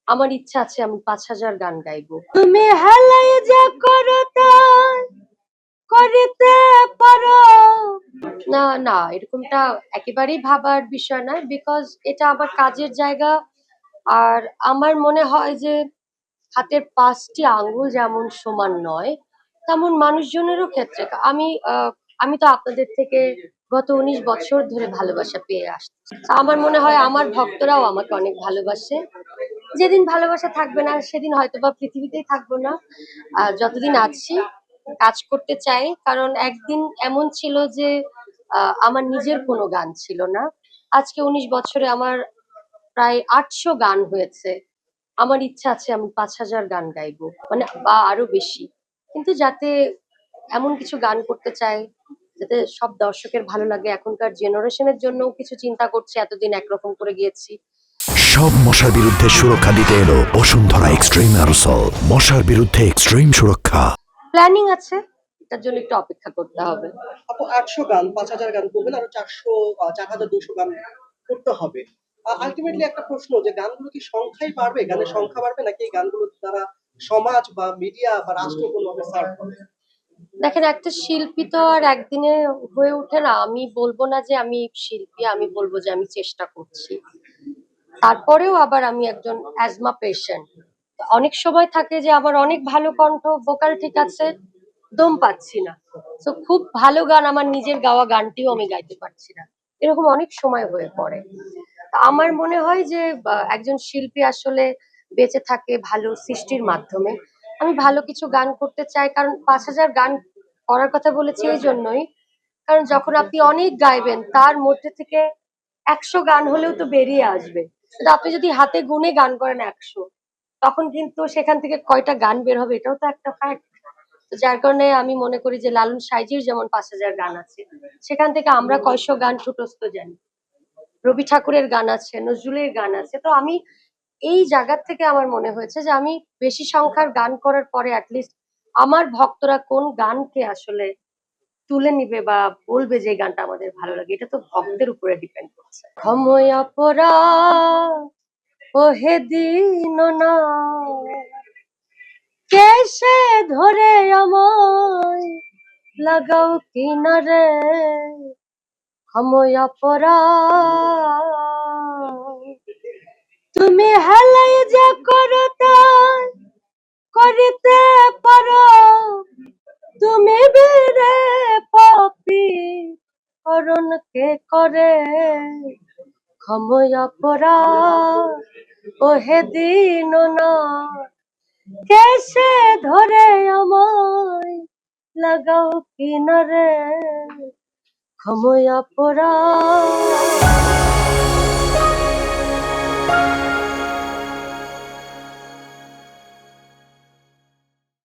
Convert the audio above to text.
আমার ইচ্ছা আছে আমি ৫,০০০ গান গাইবো। তুমি হেলাই যা করো তাই করিতে পারো। না, না এরকমটা একেবারেই ভাবার বিষয় না। বিকজ এটা আমার কাজের জায়গা। আর আমার মনে হয় যে হাতের ৫ টি আঙ্গুল যেমন সমান নয়, তেমন মানুষজনেরও ক্ষেত্রে আমি তো আপনাদের থেকে গত ১৯ বছর ধরে ভালোবাসা পেয়ে আসছি। আমার মনে হয় আমার ভক্তরাও আমাকে অনেক ভালোবাসে। যেদিন ভালোবাসা থাকবে না সেদিন হয়তোবা পৃথিবীতেই থাকবো না। যতদিন আছি কাজ করতে চাই। কারণ একদিন এমন ছিল যে আমার নিজের কোনো গান ছিল না। আজকে ১৯ বছরে আমার প্রায় ৮০০ গান হয়েছে। আমার ইচ্ছা আছে আমি ৫,০০০ গান গাইবো। মানে বা আরো বেশি। কিন্তু যাতে এমন কিছু গান করতে চাই যাতে সব দর্শকের ভালো লাগে। এখনকার জেনারেশনের জন্যও কিছু চিন্তা করছি। এতদিন একরকম করে গিয়েছি। সব মশার বিরুদ্ধে সুরক্ষা দিতে এলো বসুন্ধরা এক্সট্রিম অ্যারোসল। মশার বিরুদ্ধে এক্সট্রিম সুরক্ষা। প্ল্যানিং আছে, এটার জন্য একটু অপেক্ষা করতে হবে। আপু ৮০০ গান ৫,০০০ গান করবেন, আরো ৪,২০০ গান করতে হবে। আলটিমেটলি একটা প্রশ্ন যে গানগুলো কি সংখ্যাই বাড়বে, গানের সংখ্যা বাড়বে নাকি এই গানগুলো দ্বারা সমাজ বা মিডিয়া বা রাষ্ট্র কোনোভাবে সার্ভ হবে? দেখেন একটা শিল্পী তো আর একদিনে হয়ে ওঠে না। আমি বলবো না যে আমি শিল্পী, আমি বলবো যে আমি চেষ্টা করছি। তারপরেও আবার আমি একজন অ্যাজমা পেশেন্ট। অনেক সময় থাকে যে আমার অনেক ভালো কণ্ঠ, ভোকাল ঠিক আছে, দম পাচ্ছি না। তো খুব ভালো গান আমার নিজের গাওয়া গানটিও আমি গাইতে পারছি না। এরকম অনেক সময় হয়ে পড়ে। আমার মনে হয় যে একজন শিল্পী আসলে বেঁচে থাকে ভালো সৃষ্টির মাধ্যমে। আমি ভালো কিছু গান করতে চাই। কারণ ৫,০০০ গান করার কথা বলেছি এই জন্যই, কারণ যখন আপনি অনেক গাইবেন তার মধ্যে থেকে ১০০ গান হলেও তো বেরিয়ে আসবে। কিন্তু আপনি যদি হাতে গুনে গান করেন ১০০, তখন কিন্তু সেখান থেকে কয়টা গান বের হবে এটাও তো একটা ফ্যাক্ট। তো যার কারণে আমি মনে করি যে লালন সাইজির যেমন ৫,০০০ গান আছে, সেখান থেকে আমরা কয়শো গান ঠুটস্থ জানি। রবি ঠাকুরের গান আছে, নজরুলের গান আছে। তো আমি এই জায়গা থেকে আমার মনে হয়েছে যে আমি বেশি সংখ্যার গান করার পরে অ্যাটলিস্ট আমার ভক্তরা কোন গানকে আসলে তুলে নিবে বা বলবে যে এই গানটা আমাদের ভালো লাগে, এটা তো ভক্তের উপরে ডিপেন্ড করছে। ক্ষময় অপরাধ ওহে দিন না কেসে ধরে আমায় লাগাও কিনারে। ক্ষময় অপরাধ তুমি হেলাই যা করো তাই করিতে পারো। তুমি বীরে পাপী করণ কে করে। ক্ষময় অপরাধ ওহে দিন না কেসে ধরে আমায় লাগাও কিনারে। ক্ষময় অপরাধ।